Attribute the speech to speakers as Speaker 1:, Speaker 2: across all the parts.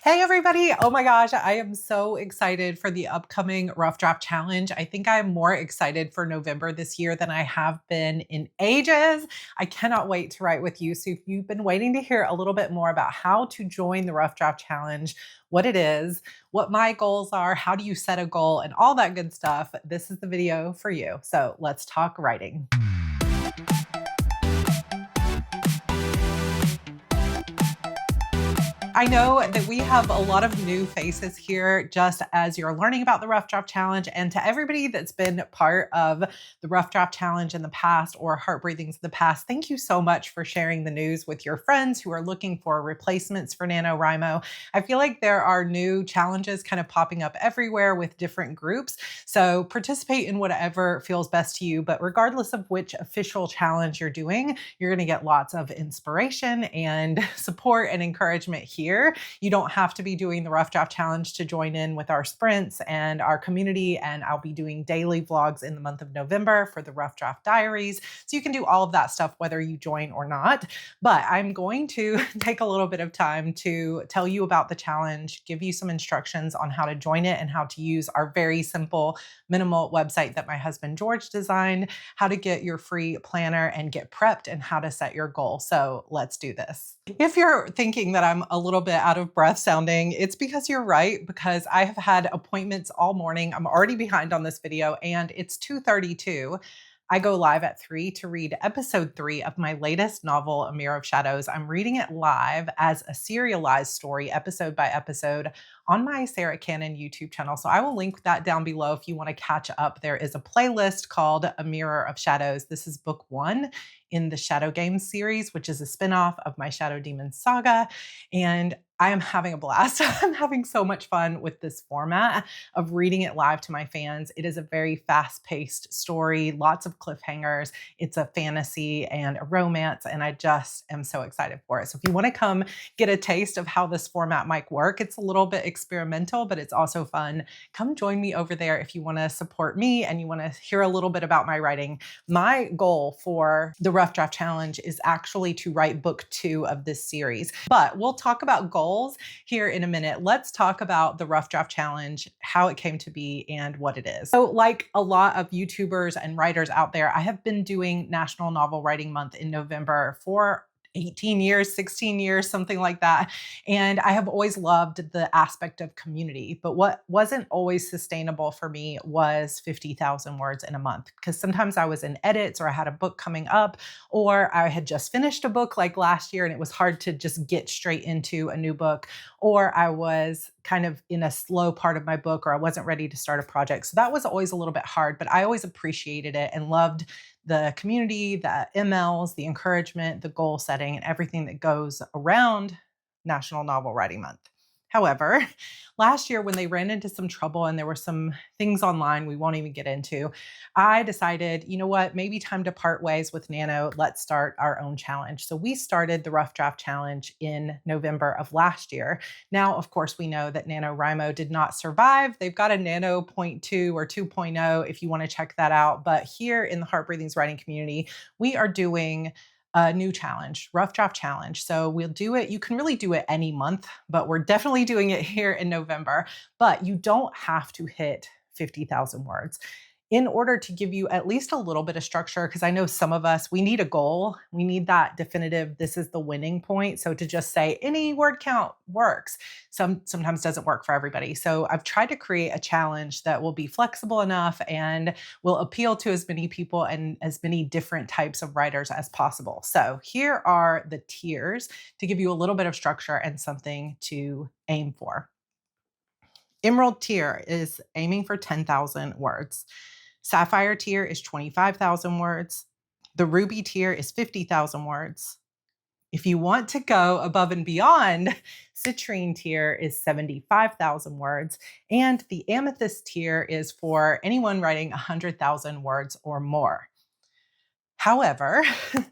Speaker 1: Hey everybody. Oh my gosh, I am so excited for the upcoming Rough Draft Challenge. I think I'm more excited for November this year than I have been in ages. I cannot wait to write with you. So if you've been waiting to hear a little bit more about how to join the Rough Draft Challenge, what it is, what my goals are, how do you set a goal, and all that good stuff, this is the video for you. So let's talk writing. I know that we have a lot of new faces here just as you're learning about the Rough Draft Challenge, and to everybody that's been part of the Rough Draft Challenge in the past or Heart Breathings in the past, thank you so much for sharing the news with your friends who are looking for replacements for NaNoWriMo. I feel like there are new challenges kind of popping up everywhere with different groups, so participate in whatever feels best to you, but regardless of which official challenge you're doing, you're going to get lots of inspiration and support and encouragement here. You don't have to be doing the Rough Draft Challenge to join in with our sprints and our community. And I'll be doing daily vlogs in the month of November for the Rough Draft Diaries. So you can do all of that stuff whether you join or not. But I'm going to take a little bit of time to tell you about the challenge, give you some instructions on how to join it and how to use our very simple, minimal website that my husband George designed, how to get your free planner and get prepped, and how to set your goal. So let's do this. If you're thinking that I'm a little bit out of breath sounding, it's because you're right, because I have had appointments all morning. I'm already behind on this video and it's 2:32. I go live at 3 to read episode 3 of my latest novel, A Mirror of Shadows. I'm reading it live as a serialized story, episode by episode, on my Sarra Cannon YouTube channel. So I will link that down below if you want to catch up. There is a playlist called A Mirror of Shadows. This is book 1 in the Shadow Games series, which is a spinoff of my Shadow Demon saga. And I am having a blast. I'm having so much fun with this format of reading it live to my fans. It is a very fast-paced story, lots of cliffhangers. It's a fantasy and a romance, and I just am so excited for it. So if you want to come get a taste of how this format might work, it's a little bit experimental, but it's also fun. Come join me over there if you want to support me and you want to hear a little bit about my writing. My goal for the Rough Draft Challenge is actually to write book 2 of this series, but we'll talk about goals here in a minute. Let's talk about the Rough Draft Challenge, how it came to be, and what it is. So like a lot of YouTubers and writers out there, I have been doing National Novel Writing Month in November for 18 years, 16 years, something like that. And I have always loved the aspect of community. But what wasn't always sustainable for me was 50,000 words in a month, because sometimes I was in edits or I had a book coming up, or I had just finished a book like last year and it was hard to just get straight into a new book, or I was kind of in a slow part of my book, or I wasn't ready to start a project. So that was always a little bit hard, but I always appreciated it and loved the community, the MLs, the encouragement, the goal setting, and everything that goes around National Novel Writing Month. However, last year when they ran into some trouble and there were some things online we won't even get into, I decided, you know what, maybe time to part ways with Nano. Let's start our own challenge. So we started the Rough Draft Challenge in November of last year. Now, of course, we know that NaNoWriMo did not survive. They've got a Nano 0.2 or 2.0 if you want to check that out. But here in the Heart Breathings writing community, we are doing a new challenge, Rough Draft Challenge. So we'll do it. You can really do it any month, but we're definitely doing it here in November. But you don't have to hit 50,000 words in order to give you at least a little bit of structure, because I know some of us, we need a goal. We need that definitive, this is the winning point. So to just say any word count works, sometimes doesn't work for everybody. So I've tried to create a challenge that will be flexible enough and will appeal to as many people and as many different types of writers as possible. So here are the tiers to give you a little bit of structure and something to aim for. Emerald tier is aiming for 10,000 words. Sapphire tier is 25,000 words. The Ruby tier is 50,000 words. If you want to go above and beyond, Citrine tier is 75,000 words. And the Amethyst tier is for anyone writing 100,000 words or more. However,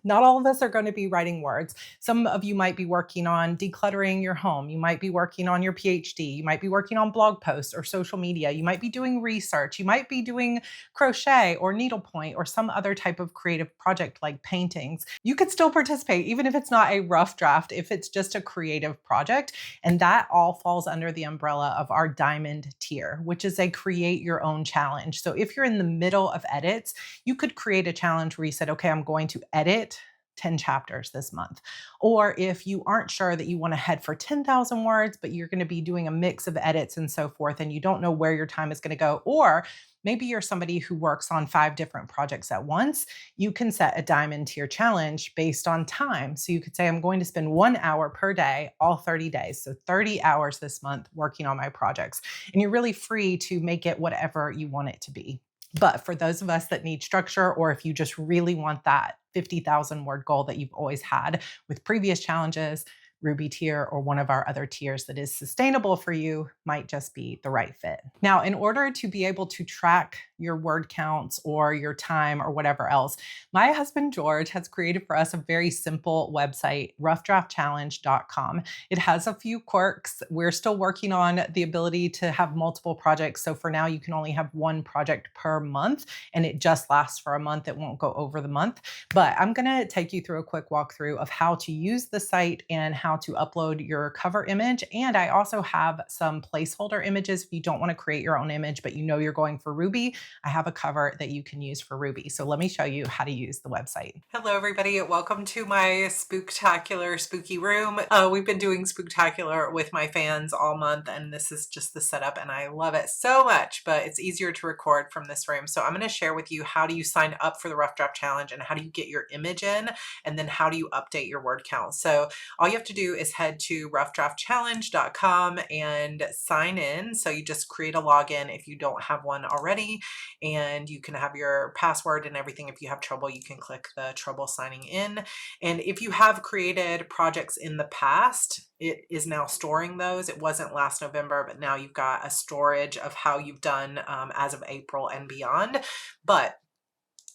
Speaker 1: not all of us are going to be writing words. Some of you might be working on decluttering your home. You might be working on your PhD. You might be working on blog posts or social media. You might be doing research. You might be doing crochet or needlepoint or some other type of creative project like paintings. You could still participate, even if it's not a rough draft, if it's just a creative project. And that all falls under the umbrella of our diamond tier, which is a create your own challenge. So if you're in the middle of edits, you could create a challenge where you said, okay, I'm going to edit 10 chapters this month. Or if you aren't sure that you want to head for 10,000 words, but you're going to be doing a mix of edits and so forth, and you don't know where your time is going to go, or maybe you're somebody who works on 5 different projects at once, you can set a diamond tier challenge based on time. So you could say, I'm going to spend 1 hour per day, all 30 days. So 30 hours this month working on my projects. And you're really free to make it whatever you want it to be. But for those of us that need structure, or if you just really want that 50,000 word goal that you've always had with previous challenges, Ruby tier or one of our other tiers that is sustainable for you might just be the right fit. Now, in order to be able to track your word counts or your time or whatever else, my husband George has created for us a very simple website, roughdraftchallenge.com. It has a few quirks. We're still working on the ability to have multiple projects. So for now, you can only have 1 project per month, and it just lasts for a month. It won't go over the month. But I'm going to take you through a quick walkthrough of how to use the site and how to upload your cover image. And I also have some placeholder images. If you don't want to create your own image, but you know you're going for Ruby, I have a cover that you can use for Ruby. So let me show you how to use the website. Hello, everybody. Welcome to my spooktacular spooky room. We've been doing spooktacular with my fans all month, and this is just the setup, and I love it so much, but it's easier to record from this room. So I'm going to share with you how do you sign up for the Rough Draft Challenge and how do you get your image in, and then how do you update your word count. So all you have to do is head to roughdraftchallenge.com and sign in. So you just create a login if you don't have one already, and you can have your password and everything. If you have trouble, you can click the trouble signing in. And if you have created projects in the past, it is now storing those. It wasn't last November, but now you've got a storage of how you've done as of April and beyond. But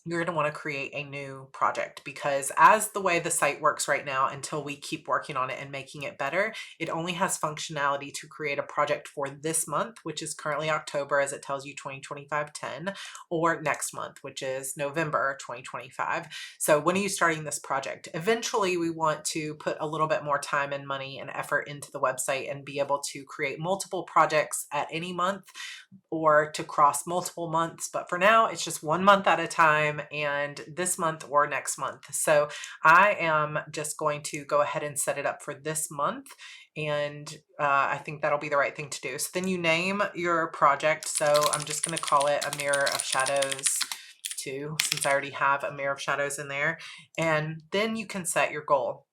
Speaker 1: you're going to want to create a new project, because as the way the site works right now, until we keep working on it and making it better, it only has functionality to create a project for this month, which is currently October, as it tells you 2025-10, or next month, which is November 2025. So when are you starting this project? Eventually, we want to put a little bit more time and money and effort into the website and be able to create multiple projects at any month, or to cross multiple months. But for now, it's just 1 month at a time, and this month or next month. So I am just going to go ahead and set it up for this month. And I think that'll be the right thing to do. So then you name your project. So I'm just going to call it a Mirror of Shadows 2, since I already have a Mirror of Shadows in there. And then you can set your goal.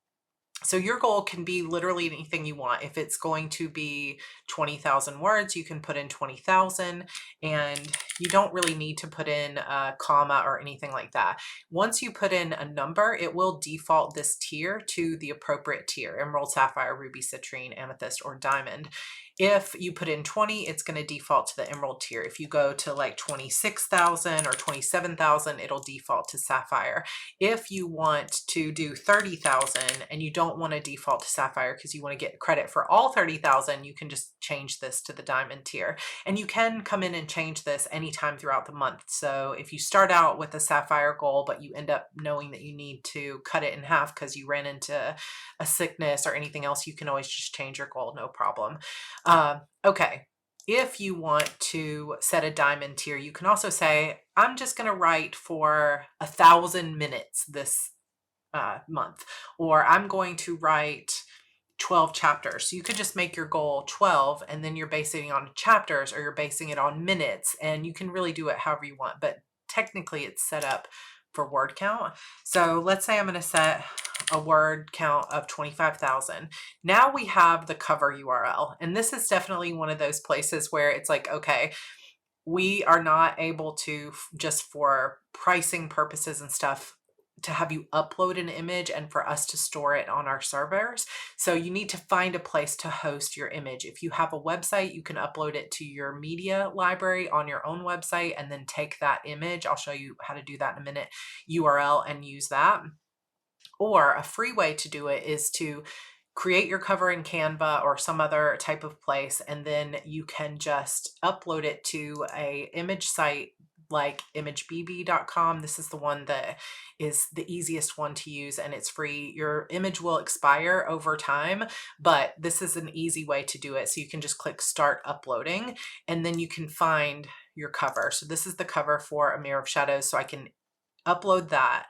Speaker 1: So your goal can be literally anything you want. If it's going to be 20,000 words, you can put in 20,000, and you don't really need to put in a comma or anything like that. Once you put in a number, it will default this tier to the appropriate tier: Emerald, Sapphire, Ruby, Citrine, Amethyst, or Diamond. If you put in 20, it's going to default to the Emerald tier. If you go to like 26,000 or 27,000, it'll default to Sapphire. If you want to do 30,000 and you don't want to default to Sapphire because you want to get credit for all 30,000, you can just change this to the Diamond tier. And you can come in and change this anytime throughout the month. So if you start out with a Sapphire goal, but you end up knowing that you need to cut it in half because you ran into a sickness or anything else, you can always just change your goal, no problem. Okay. If you want to set a Diamond tier, you can also say, I'm just going to write for 1,000 minutes this month, or I'm going to write 12 chapters. So you could just make your goal 12, and then you're basing it on chapters, or you're basing it on minutes, and you can really do it however you want. But technically it's set up for word count. So let's say I'm going to set a word count of 25,000. Now we have the cover URL. And this is definitely one of those places where it's like, okay, we are not able to, just for pricing purposes and stuff, to have you upload an image and for us to store it on our servers. So you need to find a place to host your image. If you have a website, you can upload it to your media library on your own website and then take that image. I'll show you how to do that in a minute, URL, and use that. Or a free way to do it is to create your cover in Canva or some other type of place, and then you can just upload it to a image site like imagebb.com. This is the one that is the easiest one to use, and it's free. Your image will expire over time, but this is an easy way to do it. So you can just click start uploading, and then you can find your cover. So this is the cover for A Mirror of Shadows. So I can upload that.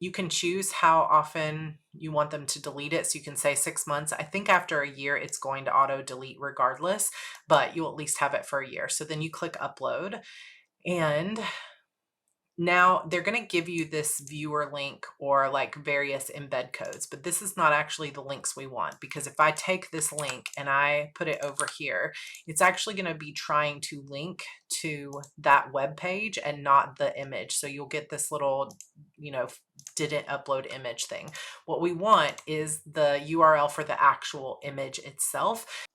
Speaker 1: You can choose how often you want them to delete it. So you can say 6 months. I think after a year, it's going to auto delete regardless, but you'll at least have it for a year. So then you click upload, and now they're going to give you this viewer link or like various embed codes, but this is not actually the links we want, because if I take this link and I put it over here, it's actually going to be trying to link to that web page and not the image. So you'll get this little, didn't upload image thing. What we want is the URL for the actual image itself.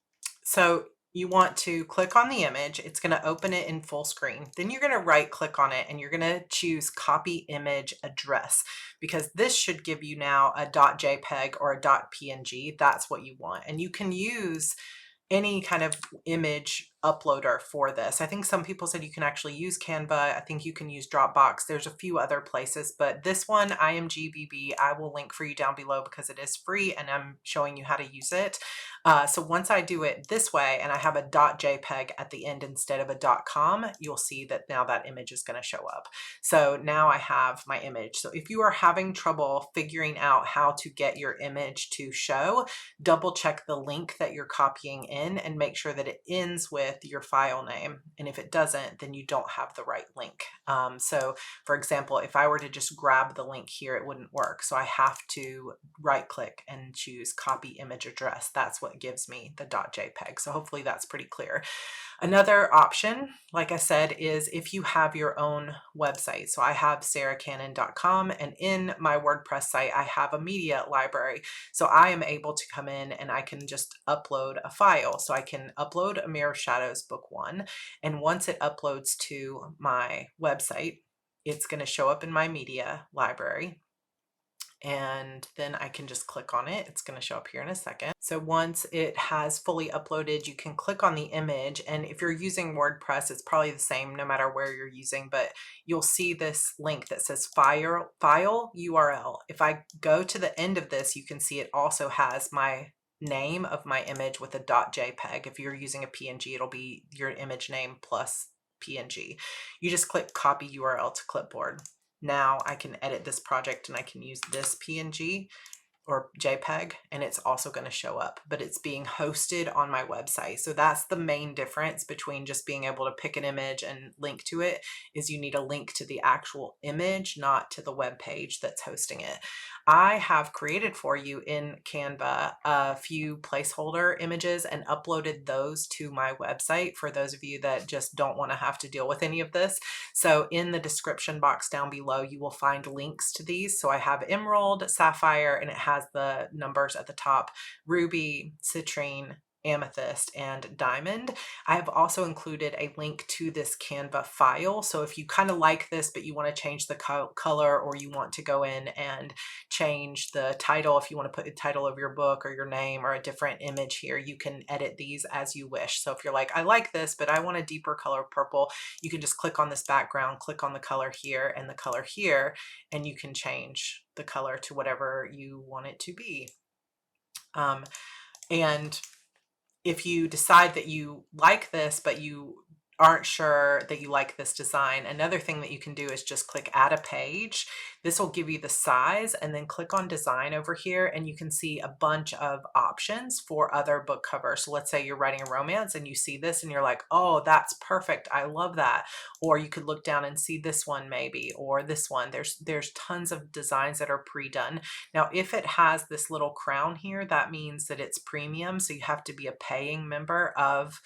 Speaker 1: So you want to click on the image. It's going to open it in full screen. Then you're going to right click on it and you're going to choose copy image address, because this should give you now a .jpeg or a .png. That's what you want. And you can use any kind of image uploader for this. I think some people said you can actually use Canva. I think you can use Dropbox. There's a few other places, but this one, IMGBB, I will link for you down below because it is free and I'm showing you how to use it. So once I do it this way and I have a .jpeg at the end instead of a .com, you'll see that now that image is going to show up. So now I have my image. So if you are having trouble figuring out how to get your image to show, double check the link that you're copying in and make sure that it ends with your file name. And if it doesn't, then you don't have the right link. So for example, if I were to just grab the link here, it wouldn't work. So I have to right click and choose copy image address. That's what gives me the .jpeg. So hopefully that's pretty clear. Another option, like I said, is if you have your own website. So I have sarracannon.com, and in my WordPress site, I have a media library. So I am able to come in and I can just upload a file. So I can upload A Mirror of Shadows book 1. And once it uploads to my website, it's going to show up in my media library. And then I can just click on it. It's going to show up here in a second. So once it has fully uploaded, you can click on the image. And if you're using WordPress, it's probably the same no matter where you're using, but you'll see this link that says file URL. If I go to the end of this, you can see it also has my name of my image with a .jpeg. If you're using a PNG, it'll be your image name plus PNG. You just click copy URL to clipboard. Now I can edit this project and I can use this PNG or JPEG, and it's also going to show up, but it's being hosted on my website. So that's the main difference between just being able to pick an image and link to it, is you need a link to the actual image, not to the web page that's hosting it. I have created for you in Canva a few placeholder images and uploaded those to my website for those of you that just don't want to have to deal with any of this. So in the description box down below, you will find links to these. So I have emerald, sapphire, and it has the numbers at the top, ruby, citrine, amethyst, and diamond. I have also included a link to this Canva file. So if you kind of like this, but you want to change the color, or you want to go in and change the title, if you want to put the title of your book or your name or a different image here, you can edit these as you wish. So if you're like, I like this, but I want a deeper color purple, you can just click on this background, click on the color here and the color here, and you can change the color to whatever you want it to be. And if you decide that you like this, but you aren't sure that you like this design, another thing that you can do is just click add a page. This will give you the size, and then click on design over here and you can see a bunch of options for other book covers. So let's say you're writing a romance and you see this and you're like, oh, that's perfect, I love that. Or you could look down and see this one maybe, or this one. There's tons of designs that are pre-done. Now, if it has this little crown here, that means that it's premium. So you have to be a paying member of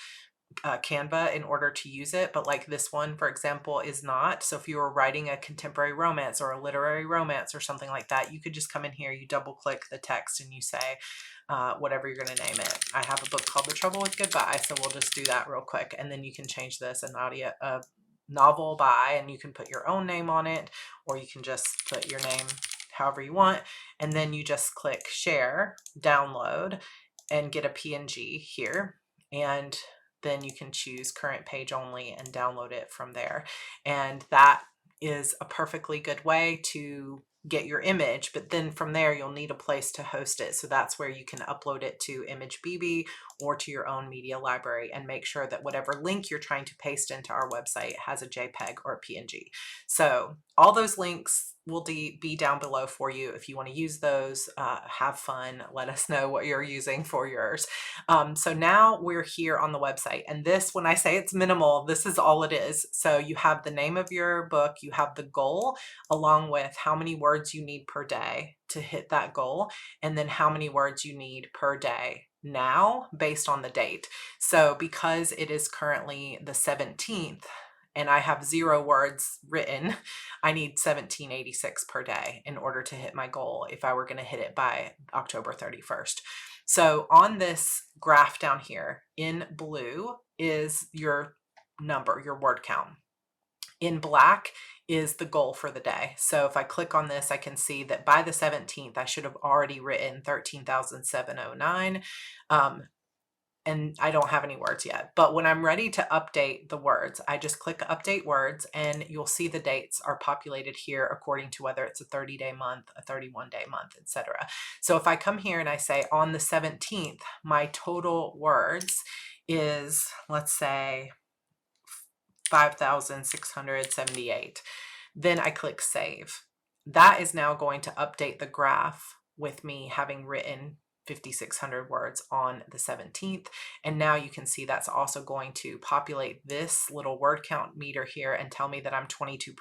Speaker 1: Canva in order to use it, but like this one, for example, is not. So if you were writing a contemporary romance or a literary romance or something like that, you could just come in here, you double click the text and you say whatever you're going to name it. I have a book called The Trouble with Goodbye, so we'll just do that real quick. And then you can change this a novel by, and you can put your own name on it, or you can just put your name however you want. And then you just click share, download, and get a PNG here. And then you can choose current page only and download it from there. And that is a perfectly good way to get your image, but then from there you'll need a place to host it. So that's where you can upload it to ImageBB or to your own media library, and make sure that whatever link you're trying to paste into our website has a JPEG or a PNG. So all those links will be down below for you if you want to use those. Have fun. Let us know what you're using for yours. So now we're here on the website, and this, when I say it's minimal, this is all it is. So you have the name of your book, you have the goal, along with how many words you need per day to hit that goal, and then how many words you need per day now based on the date. So because it is currently the 17th and I have 0 words written, I need 1786 per day in order to hit my goal if I were going to hit it by October 31st. So on this graph down here in blue is your number, your word count. In black is the goal for the day. So if I click on this, I can see that by the 17th, I should have already written 13,709. And I don't have any words yet. But when I'm ready to update the words, I just click update words, and you'll see the dates are populated here according to whether it's a 30-day month, a 31-day month, etc. So if I come here and I say on the 17th, my total words is, let's say, 5,678. Then I click save. That is now going to update the graph with me having written 5,600 words on the 17th. And now you can see that's also going to populate this little word count meter here and tell me that I'm 22%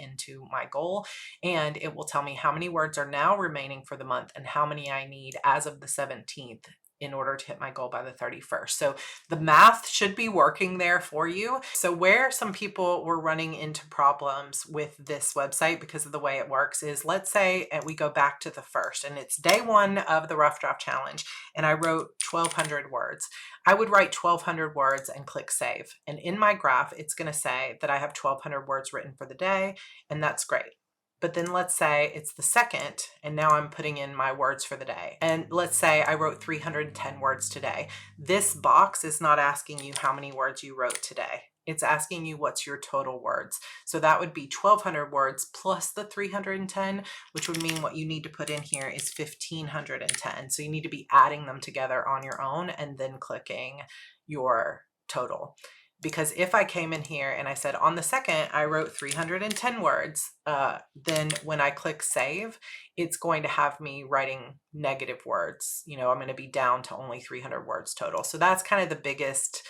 Speaker 1: into my goal. And it will tell me how many words are now remaining for the month and how many I need as of the 17th in order to hit my goal by the 31st. So the math should be working there for you. So where some people were running into problems with this website because of the way it works is, let's say we go back to the first, and it's day 1 of the Rough Draft Challenge, and I wrote 1,200 words. I would write 1,200 words and click save. And in my graph, it's going to say that I have 1,200 words written for the day, and that's great. But then let's say it's the second, and now I'm putting in my words for the day. And let's say I wrote 310 words today. This box is not asking you how many words you wrote today. It's asking you what's your total words. So that would be 1,200 words plus the 310, which would mean what you need to put in here is 1,510. So you need to be adding them together on your own and then clicking your total. Because if I came in here and I said on the 2nd, I wrote 310 words, then when I click save, it's going to have me writing negative words. You know, I'm going to be down to only 300 words total. So that's kind of the biggest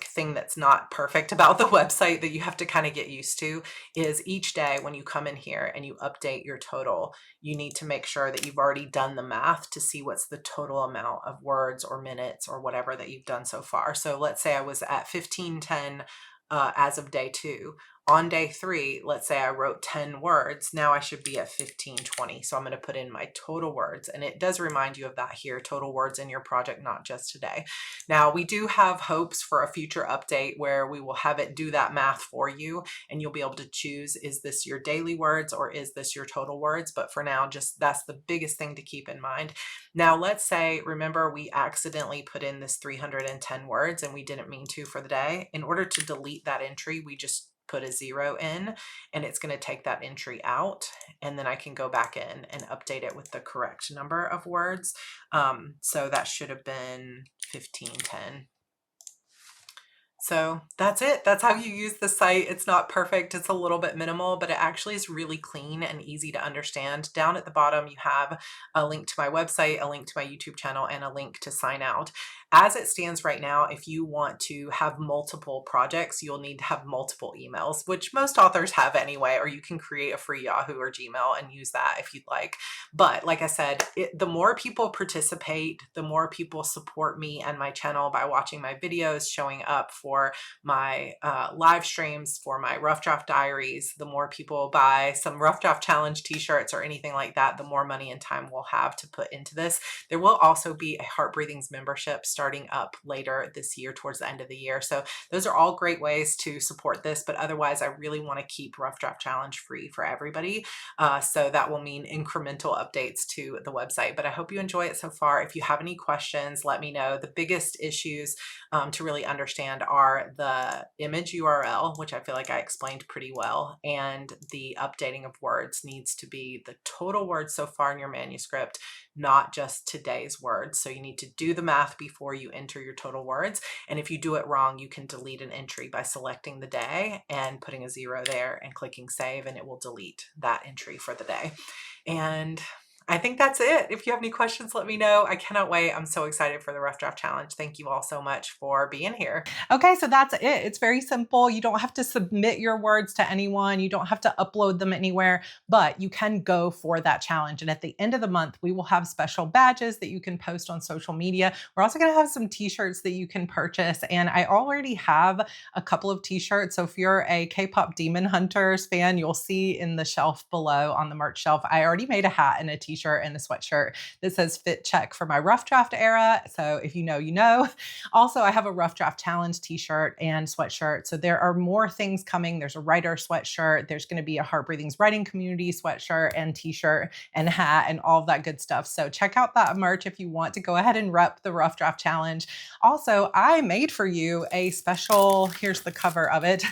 Speaker 1: thing that's not perfect about the website that you have to kind of get used to, is each day when you come in here and you update your total, you need to make sure that you've already done the math to see what's the total amount of words or minutes or whatever that you've done so far. So let's say I was at 1510 as of day 2. On day 3, let's say I wrote 10 words. Now I should be at 1520. So I'm going to put in my total words. And it does remind you of that here, total words in your project, not just today. Now we do have hopes for a future update where we will have it do that math for you, and you'll be able to choose, is this your daily words or is this your total words? But for now, just that's the biggest thing to keep in mind. Now let's say, remember, we accidentally put in this 310 words and we didn't mean to for the day. In order to delete that entry, we just put a 0 in, and it's going to take that entry out, and then I can go back in and update it with the correct number of words. So that should have been 1510. So that's it. That's how you use the site. It's not perfect. It's a little bit minimal, but it actually is really clean and easy to understand. Down at the bottom, you have a link to my website, a link to my YouTube channel, and a link to sign out. As it stands right now, if you want to have multiple projects, you'll need to have multiple emails, which most authors have anyway, or you can create a free Yahoo or Gmail and use that if you'd like. But like I said, the more people participate, the more people support me and my channel by watching my videos, showing up for my live streams, for my rough draft diaries. The more people buy some rough draft challenge t-shirts or anything like that, the more money and time we'll have to put into this. There will also be a Heart Breathings membership starting up later this year towards the end of the year. So those are all great ways to support this, but otherwise I really want to keep rough draft challenge free for everybody. So that will mean incremental updates to the website, but I hope you enjoy it so far. If you have any questions, let me know. The biggest issues to really understand are the image URL, which I feel like I explained pretty well, and the updating of words needs to be the total words so far in your manuscript, not just today's words. So you need to do the math before you enter your total words. And if you do it wrong, you can delete an entry by selecting the day and putting a 0 there and clicking save, and it will delete that entry for the day. And I think that's it. If you have any questions, let me know. I cannot wait. I'm so excited for the Rough Draft Challenge. Thank you all so much for being here. Okay, so that's it. It's very simple. You don't have to submit your words to anyone. You don't have to upload them anywhere, but you can go for that challenge. And at the end of the month, we will have special badges that you can post on social media. We're also going to have some t-shirts that you can purchase. And I already have a couple of t-shirts. So if you're a K-pop Demon Hunters fan, you'll see in the shelf below on the merch shelf, I already made a hat and a t-shirt and a sweatshirt that says fit check for my rough draft era. So if you know, you know. Also, I have a rough draft challenge t-shirt and sweatshirt. So there are more things coming. There's a writer sweatshirt. There's going to be a Heart Breathings writing community sweatshirt and t-shirt and hat and all of that good stuff. So check out that merch if you want to go ahead and rep the rough draft challenge. Also, I made for you a special, here's the cover of it,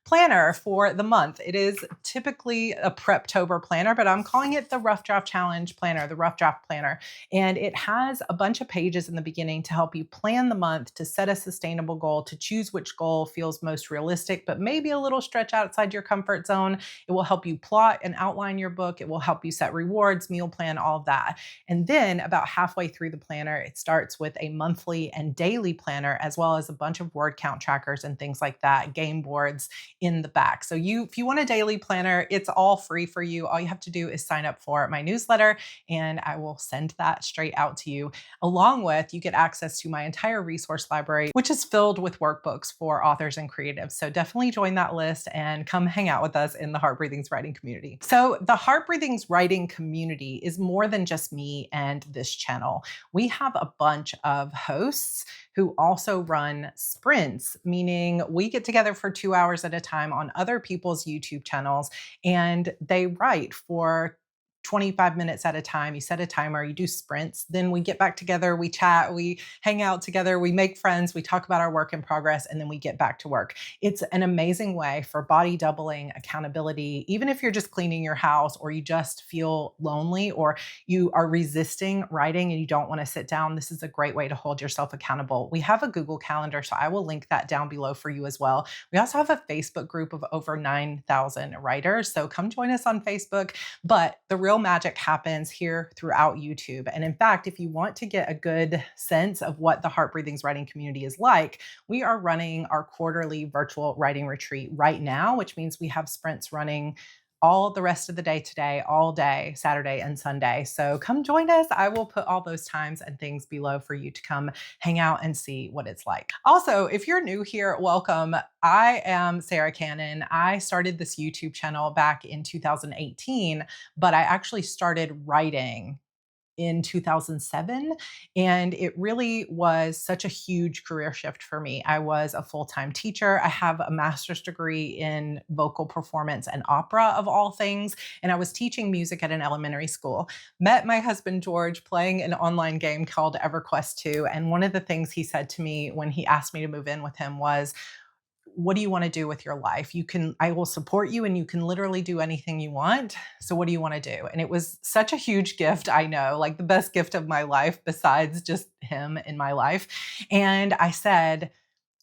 Speaker 1: planner for the month. It is typically a Preptober planner, but I'm calling it the Rough Draft Challenge planner, the Rough Draft planner. And it has a bunch of pages in the beginning to help you plan the month, to set a sustainable goal, to choose which goal feels most realistic, but maybe a little stretch outside your comfort zone. It will help you plot and outline your book. It will help you set rewards, meal plan, all of that. And then about halfway through the planner, it starts with a monthly and daily planner, as well as a bunch of word count trackers and things like that, game boards in the back. So if you want a daily planner, it's all free for you. All you have to do is sign up for my newsletter and I will send that straight out to you. Along with, you get access to my entire resource library, which is filled with workbooks for authors and creatives. So definitely join that list and come hang out with us in the Heart Breathings writing community. So the Heart Breathings writing community is more than just me and this channel. We have a bunch of hosts who also run sprints, meaning we get together for 2 hours at a time on other people's YouTube channels and they write for 25 minutes at a time. You set a timer, you do sprints, then we get back together, we chat, we hang out together, we make friends, we talk about our work in progress, and then we get back to work. It's an amazing way for body doubling, accountability, even if you're just cleaning your house or you just feel lonely or you are resisting writing and you don't want to sit down. This is a great way to hold yourself accountable. We have a Google Calendar, so I will link that down below for you as well. We also have a Facebook group of over 9,000 writers, so come join us on Facebook. But the real magic happens here throughout YouTube. And in fact, if you want to get a good sense of what the Heart Breathings writing community is like, we are running our quarterly virtual writing retreat right now, which means we have sprints running all the rest of the day today, all day, Saturday and Sunday. So come join us. I will put all those times and things below for you to come hang out and see what it's like. Also, if you're new here, welcome. I am Sarra Cannon. I started this YouTube channel back in 2018, but I actually started writing in 2007. And it really was such a huge career shift for me. I was a full-time teacher. I have a master's degree in vocal performance and opera of all things. And I was teaching music at an elementary school. Met my husband, George, playing an online game called EverQuest 2. And one of the things he said to me when he asked me to move in with him was, what do you want to do with your life? I will support you and you can literally do anything you want. So what do you want to do? And it was such a huge gift. I know, like the best gift of my life besides just him in my life. And I said,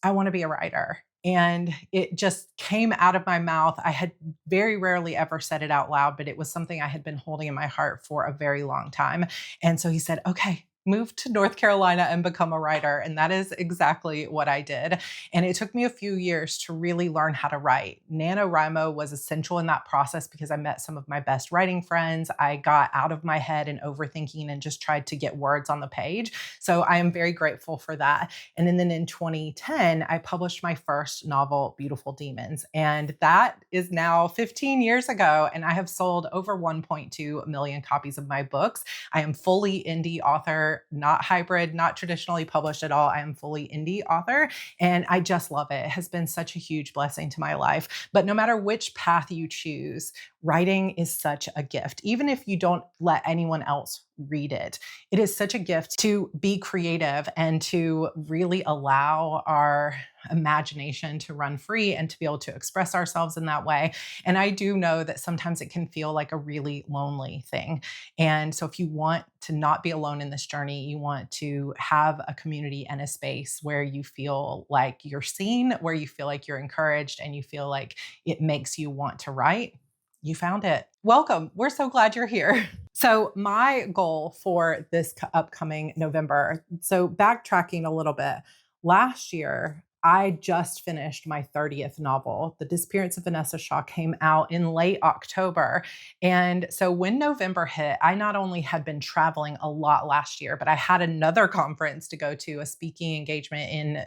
Speaker 1: I want to be a writer. And it just came out of my mouth. I had very rarely ever said it out loud, but it was something I had been holding in my heart for a very long time. And so he said, okay, move to North Carolina and become a writer. And that is exactly what I did. And it took me a few years to really learn how to write. NaNoWriMo was essential in that process because I met some of my best writing friends. I got out of my head and overthinking and just tried to get words on the page. So I am very grateful for that. And then in 2010, I published my first novel, Beautiful Demons. And that is now 15 years ago. And I have sold over 1.2 million copies of my books. I am fully indie author, not hybrid, not traditionally published at all. I am fully indie author, and I just love it. It has been such a huge blessing to my life. But no matter which path you choose, writing is such a gift. Even if you don't let anyone else read it, it is such a gift to be creative and to really allow our imagination to run free and to be able to express ourselves in that way. And I do know that sometimes it can feel like a really lonely thing. And so if you want to not be alone in this journey, you want to have a community and a space where you feel like you're seen, where you feel like you're encouraged, and you feel like it makes you want to write, you found it. Welcome. We're so glad you're here. So my goal for this upcoming November, so backtracking a little bit, last year, I just finished my 30th novel. The Disappearance of Vanessa Shaw came out in late October. And so when November hit, I not only had been traveling a lot last year, but I had another conference to go to, a speaking engagement in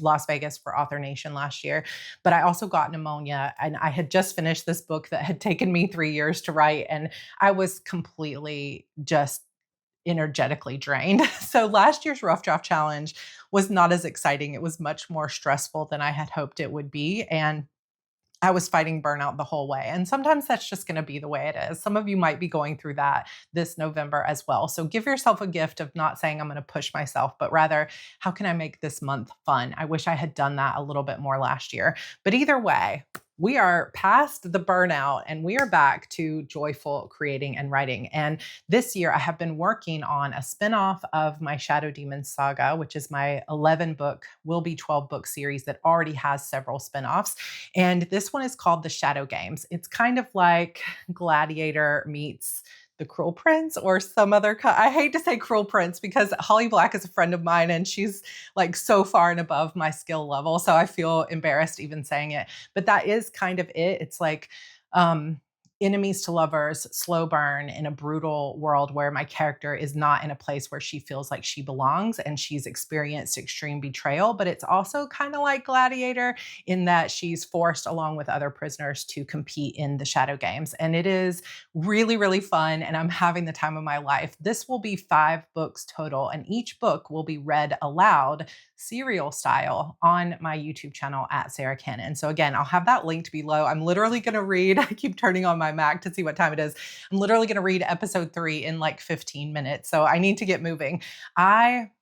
Speaker 1: Las Vegas for Author Nation last year. But I also got pneumonia, and I had just finished this book that had taken me 3 years to write. And I was completely just energetically drained. So last year's Rough Draft Challenge was not as exciting. It was much more stressful than I had hoped it would be. And I was fighting burnout the whole way. And sometimes that's just going to be the way it is. Some of you might be going through that this November as well. So give yourself a gift of not saying I'm going to push myself, but rather, how can I make this month fun? I wish I had done that a little bit more last year. But either way, we are past the burnout and we are back to joyful creating and writing. And this year I have been working on a spinoff of my Shadow Demons saga, which is my 11 book, will be 12 book series that already has several spinoffs. And this one is called The Shadow Games. It's kind of like Gladiator meets The Cruel Prince or some other. I hate to say Cruel Prince because Holly Black is a friend of mine and she's like so far and above my skill level. So I feel embarrassed even saying it. But that is kind of it. It's like enemies to lovers, slow burn in a brutal world where my character is not in a place where she feels like she belongs and she's experienced extreme betrayal. But it's also kind of like Gladiator in that she's forced along with other prisoners to compete in the Shadow Games. And it is really, really fun. And I'm having the time of my life. This will be 5 books total, and each book will be read aloud serial style on my YouTube channel at Sarra Cannon. So again, I'll have that linked below. I'm literally going to read, I keep turning on my Mac to see what time it is. I'm literally going to read episode 3 in like 15 minutes. So I need to get moving. I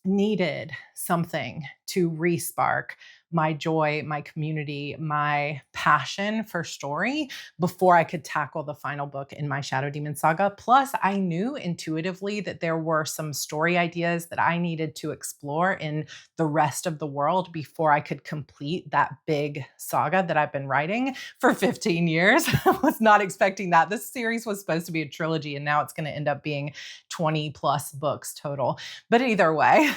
Speaker 1: needed something to re-spark my joy, my community, my passion for story before I could tackle the final book in my Shadow Demon saga. Plus, I knew intuitively that there were some story ideas that I needed to explore in the rest of the world before I could complete that big saga that I've been writing for 15 years. I was not expecting that. This series was supposed to be a trilogy, and now it's going to end up being 20 plus books total. But either way,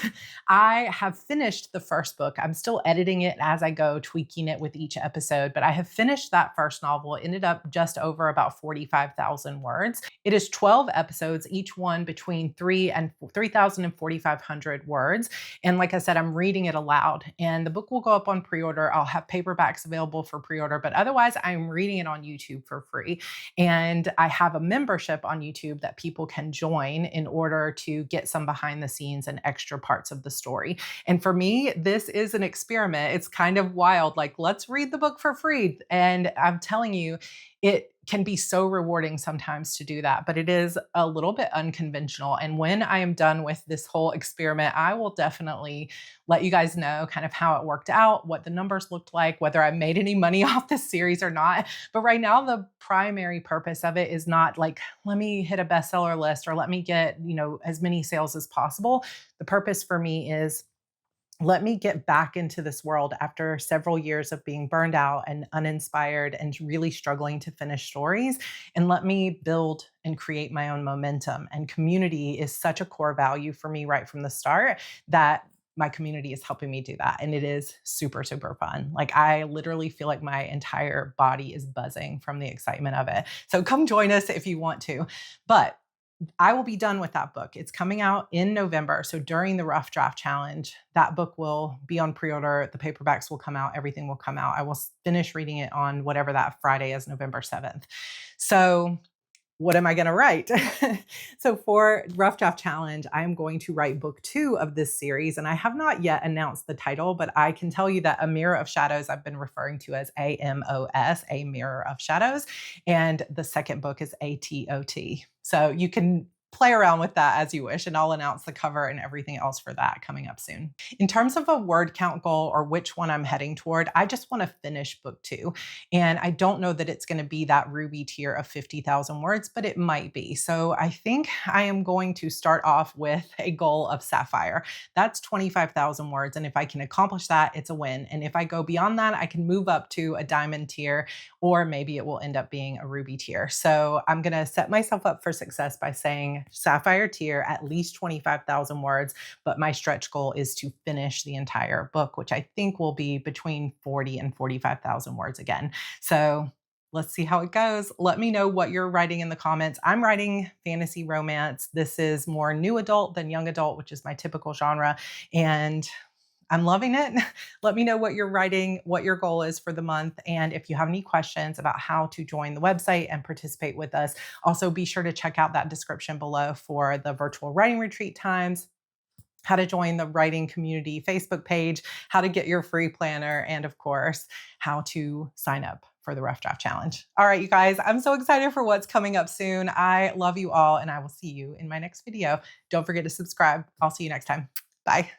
Speaker 1: I have finished the first book. I'm still editing it as I go, tweaking it with each episode, but I have finished that first novel. It ended up just over about 45,000 words. It is 12 episodes, each one between 3,000 and 4,500 words. And like I said, I'm reading it aloud, and the book will go up on pre-order. I'll have paperbacks available for pre-order, but otherwise I'm reading it on YouTube for free. And I have a membership on YouTube that people can join in order to get some behind the scenes and extra parts of the story. And for me, this is an experiment. It's kind of wild. Like, let's read the book for free. And I'm telling you, it can be so rewarding sometimes to do that, but it is a little bit unconventional. And when I am done with this whole experiment, I will definitely let you guys know kind of how it worked out, what the numbers looked like, whether I made any money off this series or not. But right now, the primary purpose of it is not like, let me hit a bestseller list or let me get, as many sales as possible. The purpose for me is let me get back into this world after several years of being burned out and uninspired and really struggling to finish stories. And let me build and create my own momentum. And community is such a core value for me right from the start that my community is helping me do that. And it is super, super fun. Like, I literally feel like my entire body is buzzing from the excitement of it. So come join us if you want to. But I will be done with that book. It's coming out in November. So during the Rough Draft Challenge, that book will be on pre-order. The paperbacks will come out. Everything will come out. I will finish reading it on whatever that Friday is, November 7th. So what am I going to write? So for Rough Draft Challenge, I'm going to write book 2 of this series. And I have not yet announced the title, but I can tell you that A Mirror of Shadows, I've been referring to as AMOS, A Mirror of Shadows. And the second book is ATOT. So you can play around with that as you wish, and I'll announce the cover and everything else for that coming up soon. In terms of a word count goal or which one I'm heading toward, I just want to finish book 2. And I don't know that it's going to be that ruby tier of 50,000 words, but it might be. So I think I am going to start off with a goal of sapphire. That's 25,000 words. And if I can accomplish that, it's a win. And if I go beyond that, I can move up to a diamond tier, or maybe it will end up being a ruby tier. So I'm going to set myself up for success by saying sapphire tier, at least 25,000 words. But my stretch goal is to finish the entire book, which I think will be between 40 and 45,000 words again. So let's see how it goes. Let me know what you're writing in the comments. I'm writing fantasy romance. This is more new adult than young adult, which is my typical genre. And I'm loving it. Let me know what you're writing, what your goal is for the month. And if you have any questions about how to join the website and participate with us, also be sure to check out that description below for the virtual writing retreat times, how to join the writing community Facebook page, how to get your free planner, and of course, how to sign up for the Rough Draft Challenge. All right, you guys, I'm so excited for what's coming up soon. I love you all, and I will see you in my next video. Don't forget to subscribe. I'll see you next time. Bye.